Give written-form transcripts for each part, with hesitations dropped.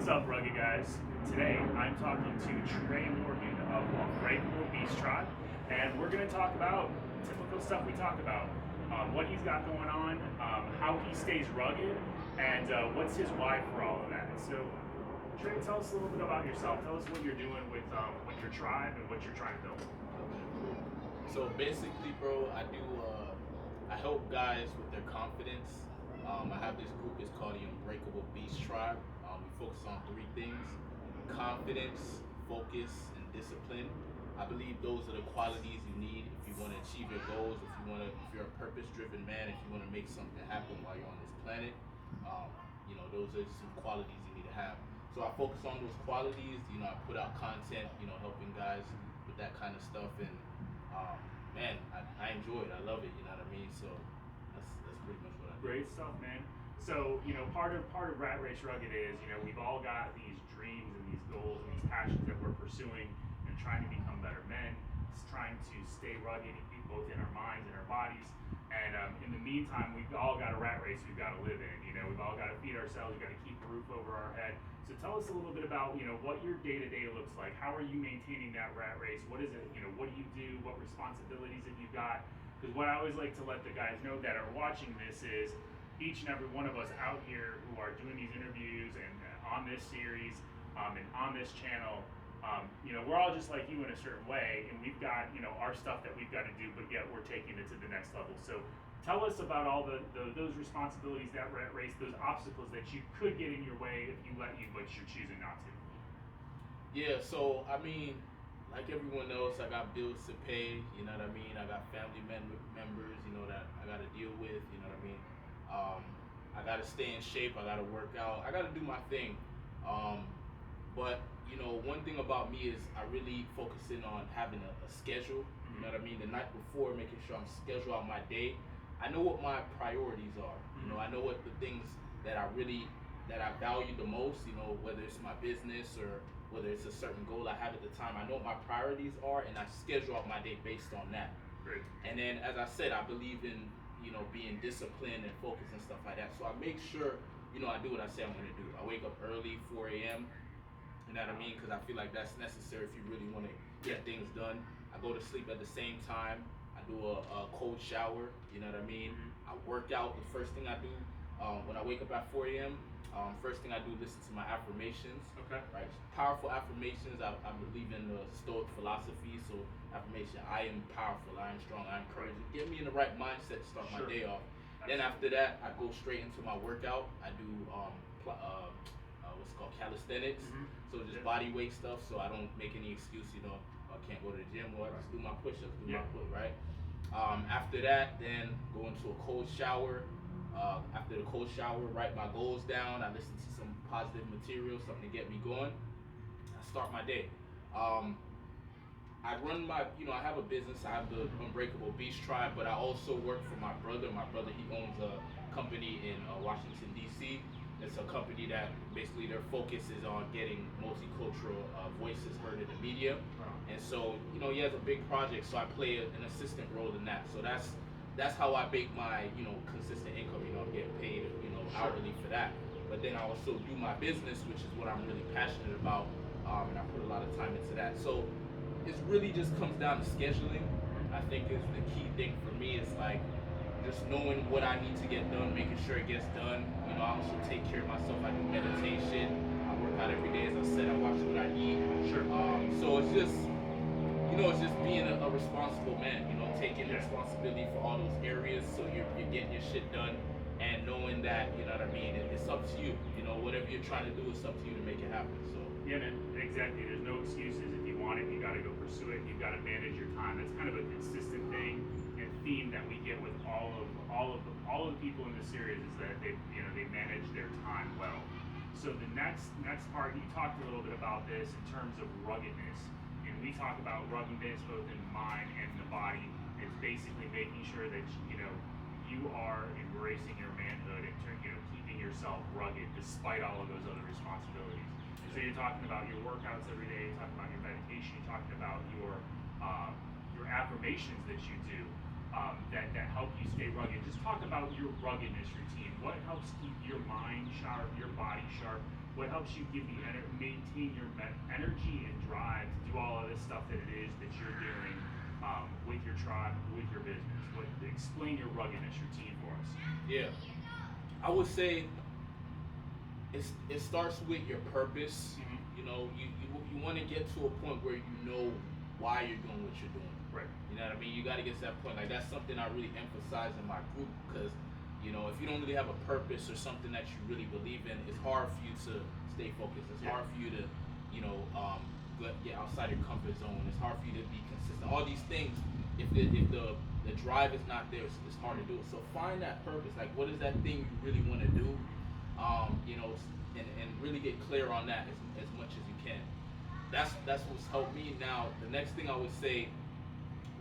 What's up, rugged guys? Today I'm talking to Trey Morgan of Unbreakable Beast Tribe, and we're going to talk about typical stuff we talk about, what he's got going on, how he stays rugged, and what's his why for all of that. So, Trey, tell us a little bit about yourself. Tell us what you're doing with your tribe and what you're trying to build. So basically, bro, I help guys with their confidence. I have this group, it's called the Unbreakable Beast Tribe. We focus on three things: confidence, focus, and discipline. I believe those are the qualities you need if you want to achieve your goals, if you're a purpose-driven man, if you want to make something happen while you're on this planet. Those are some qualities you need to have. So I focus on those qualities. I put out content, helping guys with that kind of stuff, and man, I enjoy it. I love it. You know what I mean? So that's pretty much what I do. Great stuff, man. So, part of Rat Race Rugged is, we've all got these dreams and these goals and these passions that we're pursuing and trying to become better men. It's trying to stay rugged, both in our minds and our bodies. And in the meantime, we've all got a rat race we've got to live in. We've all got to feed ourselves. We've got to keep a roof over our head. So tell us a little bit about, what your day-to-day looks like. How are you maintaining that rat race? What is it? What do you do? What responsibilities have you got? Because what I always like to let the guys know that are watching this is each and every one of us out here who are doing these interviews and on this series and on this channel, we're all just like you in a certain way, and we've got, our stuff that we've got to do, but yet we're taking it to the next level. So tell us about all those responsibilities, that rat race, those obstacles that you could get in your way if you let you, but you're choosing not to. Yeah, so I mean, like everyone else, I got bills to pay, you know what I mean? I got family members, that I got to deal with, you know what I mean? I got to stay in shape, I got to work out, I got to do my thing. But one thing about me is I really focus in on having a schedule, you know what I mean? The night before, making sure I'm scheduled out my day. I know what my priorities are, I know what the things that I value the most, whether it's my business or whether it's a certain goal I have at the time. I know what my priorities are, and I schedule out my day based on that. Great. And then, as I said, I believe in, being disciplined and focused and stuff like that. So I make sure, I do what I say I'm going to do. I wake up early, 4 a.m., you know what I mean? Because I feel like that's necessary if you really want to get things done. I go to sleep at the same time. I do a cold shower, you know what I mean? I work out. The first thing I do when I wake up at 4 a.m., first thing I do, listen to my affirmations. Okay. Right. Powerful affirmations. I believe in the Stoic philosophy. So affirmation: I am powerful. I am strong. I am courageous. Get me in the right mindset to start my day off. Then after that, I go straight into my workout. I do what's called calisthenics. So just body weight stuff. So I don't make any excuse. I can't go to the gym. Or I just do my push-ups. My pull. Right. After that, then go into a cold shower. After the cold shower, write my goals down. I listen to some positive material, something to get me going. I start my day. I run I have a business. I have the Unbreakable Beast Tribe, but I also work for my brother. My brother, he owns a company in Washington, D.C. It's a company that basically their focus is on getting multicultural voices heard in the media. And so, he has a big project, so I play an assistant role in that. So that's how I make my, consistent income. I'm getting paid, hourly for that. But then I also do my business, which is what I'm really passionate about, and I put a lot of time into that. So it really just comes down to scheduling. I think is the key thing for me. Is like just knowing what I need to get done, making sure it gets done. I also take care of myself. I do meditation. I work out every day, as I said. I watch what I eat. Sure. So it's just, it's just being a responsible man, taking responsibility for all those areas, so you're getting your shit done, and knowing that, you know what I mean, it's up to you. Whatever you're trying to do, it's up to you to make it happen. So yeah, man, exactly. There's no excuses. If you want it, you got to go pursue it. You've got to manage your time. That's kind of a consistent thing and theme that we get with all of the people in this series is that they manage their time well. So the next part, you talked a little bit about this in terms of ruggedness. And we talk about ruggedness both in the mind and the body. It's basically making sure that you are embracing your manhood and keeping yourself rugged despite all of those other responsibilities. So you're talking about your workouts every day. You're talking about your meditation. You're talking about your affirmations that you do that help you stay rugged. Just talk about your ruggedness routine. What helps keep your mind sharp, your body sharp, what helps you give the maintain your energy and drive to do all of this stuff that it is that you're doing with your tribe, with your business? Explain your ruggedness routine for us. Yeah, I would say it starts with your purpose. Mm-hmm. You know, you want to get to a point where you know why you're doing what you're doing. Right. You know what I mean? You got to get to that point. Like, that's something I really emphasize in my group, because, you know, if you don't really have a purpose or something that you really believe in, it's hard for you to stay focused. It's hard for you to, you know, get outside your comfort zone. It's hard for you to be consistent. All these things, if the drive is not there, it's hard to do it. So find that purpose. Like, what is that thing you really want to do? You know, and really get clear on that as much as you can. That's what's helped me. Now, the next thing I would say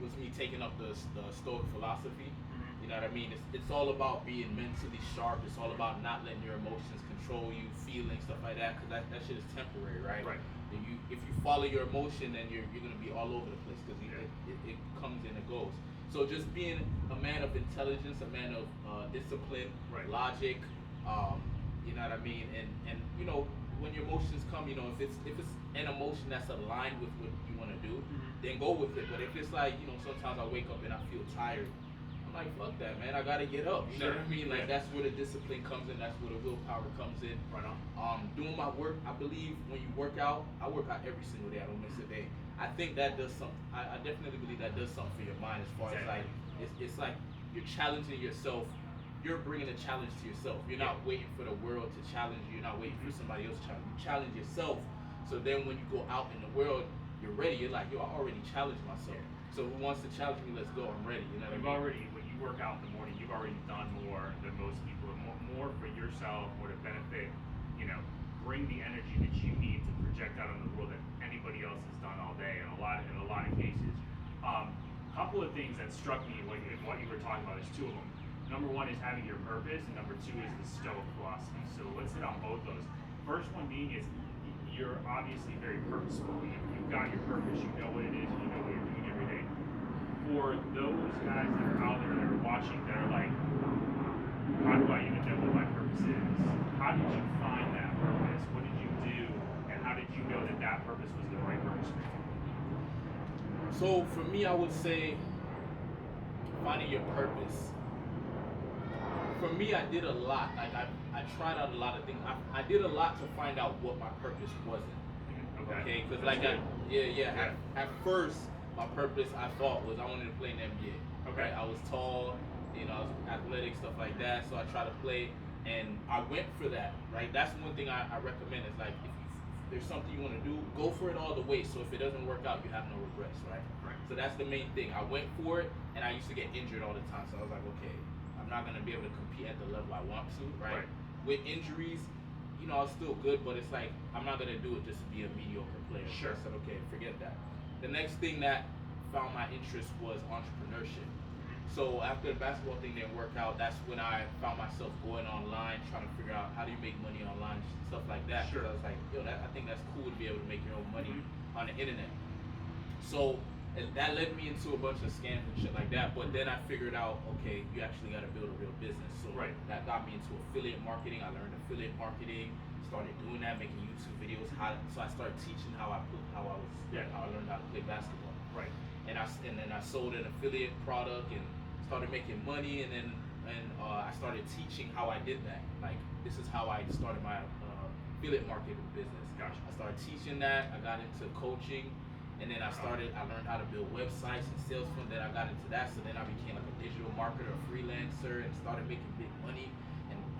was me taking up the Stoic philosophy. You know what I mean? It's all about being mentally sharp. It's all about not letting your emotions control you, feeling stuff like that, because that shit is temporary, right? Right. If you follow your emotion, then you're gonna be all over the place, because it comes and it goes. So just being a man of intelligence, a man of discipline, logic, you know what I mean, and you know, when your emotions come, you know, if it's an emotion that's aligned with what you want to do, then go with it. But if it's like, you know, sometimes I wake up and I feel tired, I'm like, fuck that, man, I gotta get up. You know what I mean? Like, that's where the discipline comes in. That's where the willpower comes in. Right on. Doing my work, I believe when you work out, I work out every single day. I don't miss a day. I think that does something. I definitely believe that does something for your mind, as far as like, it's like you're challenging yourself. You're bringing a challenge to yourself. You're not waiting for the world to challenge you. You're not waiting for somebody else to challenge you. Challenge yourself. So then when you go out in the world, you're ready. You're like, yo, I already challenged myself. So who wants to challenge me? Let's go. I'm ready. You know what I mean? When you work out in the morning, you've already done more than most people. More for yourself, more to benefit, you know, bring the energy that you need to project out in the world that anybody else has done all day in a lot of cases. Couple of things that struck me what you were talking about, there's two of them. Number one is having your purpose, and number two is the Stoic philosophy. So let's hit on both those. First one being is you're obviously very purposeful. You've got your purpose, you know what it is, you know what you're doing every day. For those guys that are out there that are watching that are like, how do I even know what my purpose is? How did you find that purpose? What did you do? And how did you know that that purpose was the right purpose for you? So for me, I would say finding your purpose. For me, I did a lot. Like, I tried out a lot of things. I did a lot to find out what my purpose wasn't. Okay, because like at first, my purpose I thought was I wanted to play in the NBA. Okay, I was tall, you know, I was athletic, stuff like that. So I tried to play, and I went for that. Right, that's one thing I recommend. Is like, if there's something you want to do, go for it all the way. So if it doesn't work out, you have no regrets. Right. So that's the main thing. I went for it, and I used to get injured all the time. So I was like, okay, I'm not gonna be able to compete at the level I want to, right? With injuries, you know, I was still good, but it's like, I'm not gonna do it just to be a mediocre player. Sure. So I said, okay, forget that. The next thing that found my interest was entrepreneurship. So after the basketball thing didn't work out, that's when I found myself going online, trying to figure out how do you make money online, stuff like that. Sure. I was like, yo, I think that's cool to be able to make your own money on the internet. So and that led me into a bunch of scams and shit like that. But then I figured out, okay, you actually got to build a real business. So that got me into affiliate marketing. I learned affiliate marketing, started doing that, making YouTube videos. So I started teaching how I learned how to play basketball. Right. And then I sold an affiliate product and started making money. And then I started teaching how I did that. Like, this is how I started my affiliate marketing business. Gotcha. I started teaching that. I got into coaching. And then I learned how to build websites and sales from that. I got into that. So then I became like a digital marketer, a freelancer, and started making big money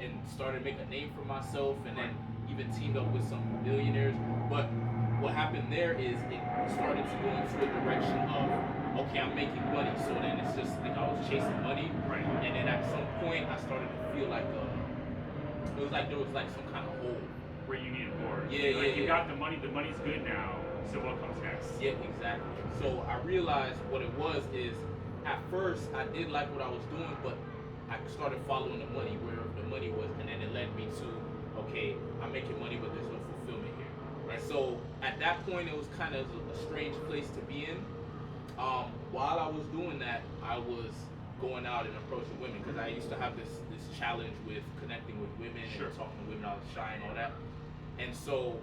and started making a name for myself, and then even teamed up with some millionaires. But what happened there is it started to go into a direction of, okay, I'm making money. So then it's just like I was chasing money. Right. And then at some point I started to feel like it was like there was like some kind of hole. Where you needed more. You got the money's good now, so what comes next? Yeah, exactly. So I realized what it was is, at first I did like what I was doing, but I started following the money, where the money was, and then it led me to, okay, I'm making money, but there's no fulfillment here. And so at that point, it was kind of a strange place to be in. While I was doing that, I was going out and approaching women, because I used to have this challenge with connecting with women and talking to women. I was shy and all that. And so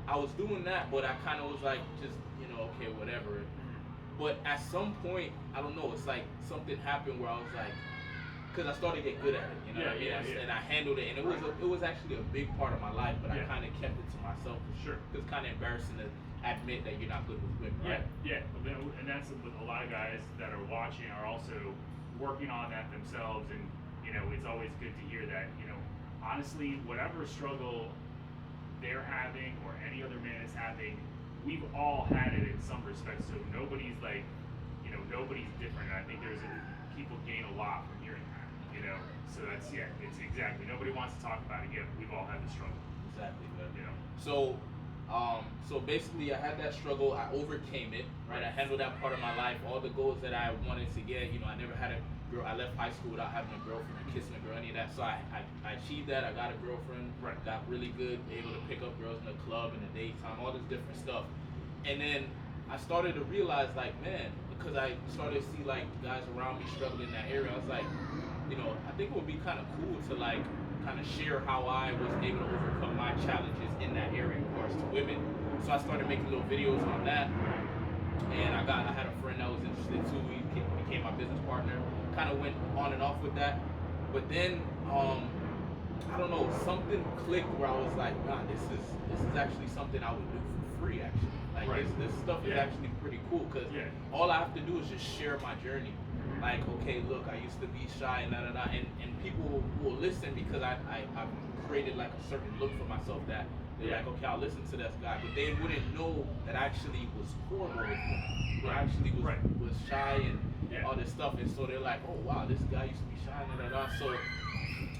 I was doing that, but I kind of was like, just, okay, whatever. But at some point, I don't know, it's like something happened where I was like, because I started to get good at it, you know what I mean? And I handled it, and it was actually a big part of my life, but I kind of kept it to myself. Sure. Because it's kind of embarrassing to admit that you're not good with women, right? Yeah. And that's with a lot of guys that are watching are also working on that themselves, and it's always good to hear that, honestly, whatever struggle they're having or any other man is having, we've all had it in some respects, so nobody's like, nobody's different. And I think people gain a lot from hearing that, so that's, it's exactly, nobody wants to talk about it yet, we've all had the struggle. Exactly, good. So basically I had that struggle, I overcame it, right? I handled that part of my life, all the goals that I wanted to get, I never had a girl, I left high school without having a girlfriend or kissing a girl, any of that, so I achieved that, I got a girlfriend, got really good, able to pick up girls in the club, in the daytime, all this different stuff. And then I started to realize, like, man, because I started to see like guys around me struggling in that area, I was like, I think it would be kind of cool to like kind of share how I was able to overcome my challenges in that area in regards to women. So I started making little videos on that, and I had a friend that was interested too. He became my business partner. Kind of went on and off with that, but then I don't know, something clicked where I was like, nah, this is actually something I would do for free. Actually, like this stuff is actually pretty cool, because all I have to do is just share my journey. Like, okay, look, I used to be shy and and people will listen because I've created like a certain look for myself that they're like, okay, I'll listen to this guy, but they wouldn't know that I actually was horrible with them. I actually was shy and all this stuff, and so they're like, oh wow, this guy used to be shy and so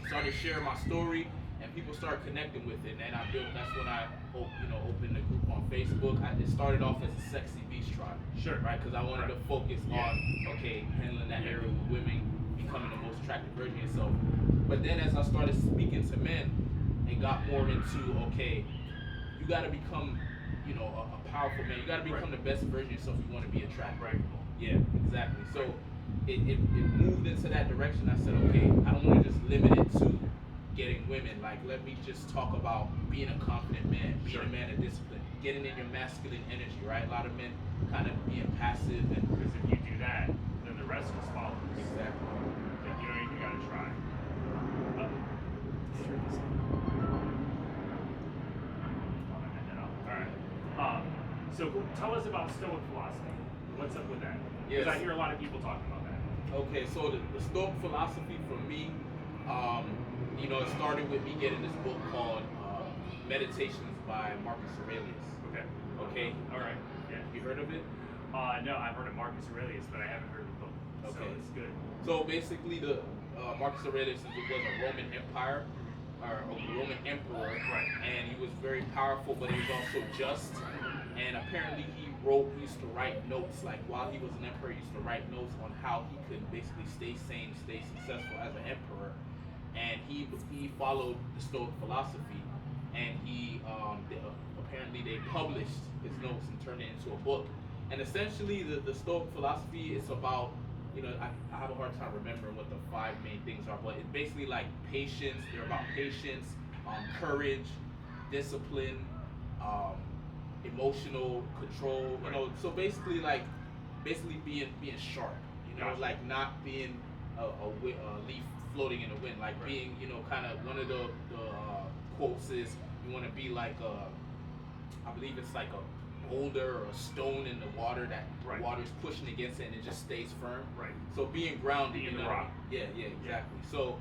started sharing my story, and people started connecting with it, and that's when I opened the group on Facebook. It started off as a Sexy Beast Tribe. Sure. Right, because I wanted to focus on, okay, handling that area with women, becoming the most attractive version of yourself. But then as I started speaking to men, it got more into, okay, you got to become, a powerful man. You got to become the best version of yourself if you want to be attractive. Right. Yeah, exactly. So it moved into that direction. I said, okay, I don't want to just limit it to getting women. Like, let me just talk about being a confident man, being a man of discipline, getting in your masculine energy, right? A lot of men kind of being passive, and because if you do that, then the rest just follows. Exactly. You don't even gotta try. Alright. So tell us about Stoic philosophy. What's up with that? Because I hear a lot of people talking about that. Okay, so the Stoic philosophy for me, it started with me getting this book called Meditations by Marcus Aurelius. Okay. All right. Yeah. You heard of it? No, I've heard of Marcus Aurelius, but I haven't heard of the book. Okay. So it's good. So basically, the Marcus Aurelius was a Roman empire, or a Roman emperor, and he was very powerful, but he was also just. And apparently, he used to write notes, like while he was an emperor, he used to write notes on how he could basically stay sane, stay successful as an emperor. And he followed the Stoic philosophy, and apparently they published his notes and turned it into a book. And essentially, the Stoic philosophy is about, I have a hard time remembering what the 5 main things are, but it's basically like patience. They're about patience, courage, discipline, emotional control. So basically being sharp. Like not being a leaf floating in the wind, like being, kind of one of the quotes is, you want to be like I believe it's like a boulder or a stone in the water that the water is pushing against it and it just stays firm. Right. So being grounded in the rock. Yeah, exactly. So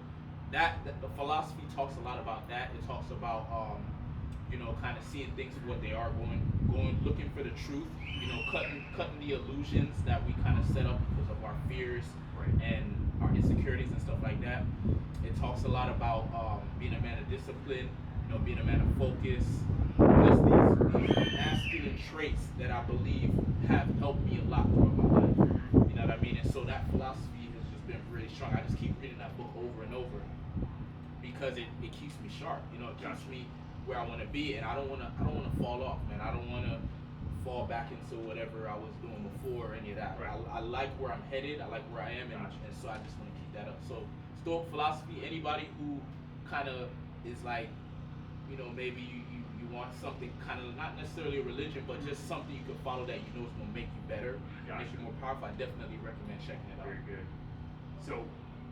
the philosophy talks a lot about that. It talks about kind of seeing things for what they are, going looking for the truth, cutting the illusions that we kind of set up because of our fears and our insecurities and stuff like that. It talks a lot about being a man of discipline, being a man of focus, just these masculine traits that I believe have helped me a lot throughout my life. You know what I mean? And so that philosophy has just been really strong. I just keep reading that book over and over because it keeps me sharp. It keeps me where I want to be, and I don't want to fall off, man. I don't want to fall back into whatever I was doing before or any of that. I like where I'm headed. I like where I am, and so I just want to keep that up. So Stoic philosophy, anybody who kind of is like, maybe you you want something kind of not necessarily a religion, but just something you can follow that you know is gonna make you better, make you more powerful, I definitely recommend checking it out. Very good. So,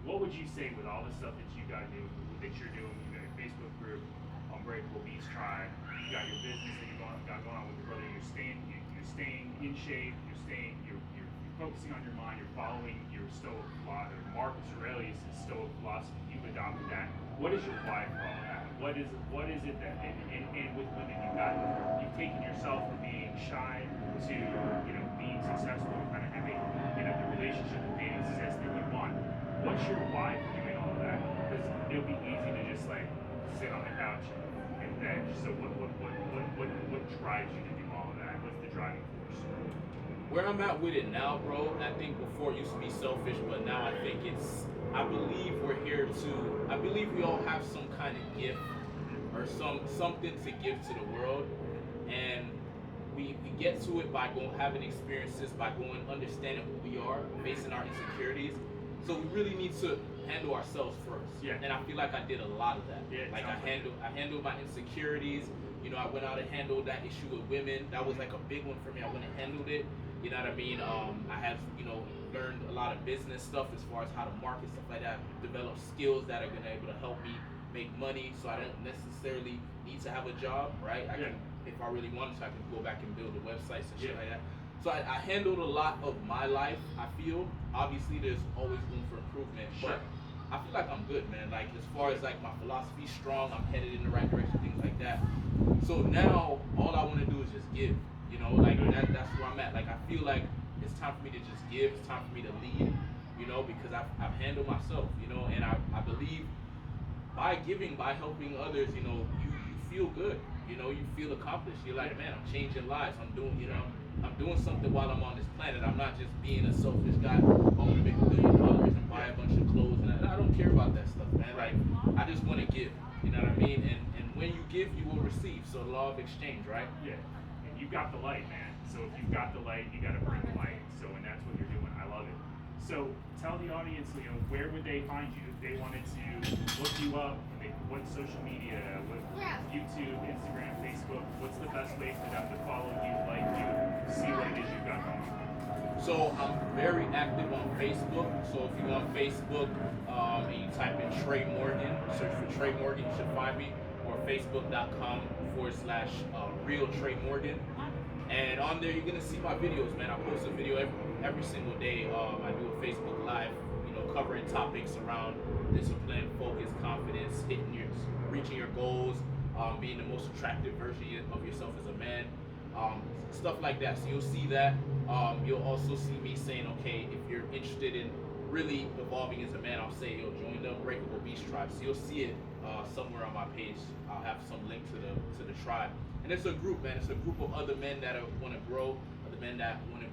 what would you say with all the stuff that you got doing, that you're doing? You got your Facebook group, Unbreakable Beast Tribe. You got your business that you got going on with your brother. You're staying in shape. You're focusing on your mind. You're following your Stoic philosophy. Marcus Aurelius' Stoic philosophy. You've adopted that. What is your why for all of that? What is it that and with women you've taken yourself from being shy to being successful and kind of having the relationship and dating success that you want. What's your why for doing all of that? Because it'll be easy to just like sit on the couch and veg. So what drives you to do all of that? What's the driving force? Where I'm at with it now, bro, I think before it used to be selfish, but now I think I believe we're here I believe we all have some kind of gift or something to give to the world, and we get to it by having experiences, by understanding who we are, facing our insecurities. So we really need to handle ourselves first. Yeah. And I feel like I did a lot of that. Yeah, like I handled my insecurities. I went out and handled that issue with women. That was like a big one for me. I went and handled it. You know what I mean? I have, learned a lot of business stuff as far as how to market, stuff like that. Develop skills that are gonna be able to help me make money, so I don't necessarily need to have a job, right? I can, if I really wanted to, I can go back and build the websites and shit like that. So I handled a lot of my life. I feel obviously there's always room for improvement, but I feel like I'm good, man. Like as far as like my philosophy's strong, I'm headed in the right direction, things like that. So now all I want to do is just give. Like that's where I'm at. Like I feel like it's time for me to just give. It's time for me to lead. Because I've handled myself. And I believe by giving, by helping others, you feel good. You feel accomplished. You're like, man, I'm changing lives. I'm doing, I'm doing something while I'm on this planet. I'm not just being a selfish guy. I want to make $1 billion and buy a bunch of clothes, and I don't care about that stuff, man. Like I just want to give. You know what I mean? And when you give, you will receive. So the law of exchange, right? Yeah. And you've got the light, man. So if you've got the light, you got to bring the light. So and that's what you're doing. I love it. So tell the audience, where would they find you if they wanted to look you up? What social media, what YouTube, Instagram, Facebook? What's the best way for them to follow you, like you, see what it is you've got going on? So I'm very active on Facebook. So if you go on Facebook and you type in Trey Morgan, search for Trey Morgan, you should find me, or facebook.com/real Trey Morgan. And on there, you're gonna see my videos, man. I post a video every single day. I do a Facebook Live, covering topics around discipline, focus, confidence, reaching your goals, being the most attractive version of yourself as a man, stuff like that. So you'll see that. You'll also see me saying, okay, if you're interested in really evolving as a man, I'll say, join the Unbreakable Beast Tribe. So you'll see it somewhere on my page. I'll have some link to the tribe. And it's a group, man. It's a group of other men that want to grow, other men that want to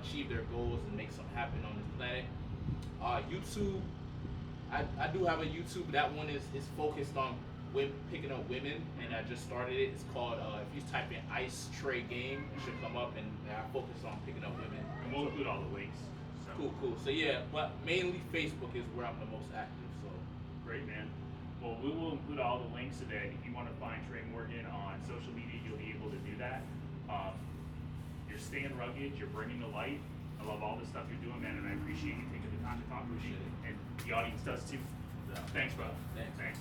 achieve their goals and make something happen on this planet. YouTube, I do have a YouTube. That one is focused on picking up women, and I just started it. It's called, if you type in Ice Trey Game, it should come up, and I focus on picking up women. And we'll include all the links. So. Cool. So yeah, but mainly Facebook is where I'm the most active. So great, man. Well, we will include all the links so that if you want to find Trey Morgan on social media, you'll be able to do that. You're staying rugged. You're bringing the light. I love all the stuff you're doing, man, and I appreciate you taking the time to talk with me. And the audience does too. So, thanks, bro. Thanks.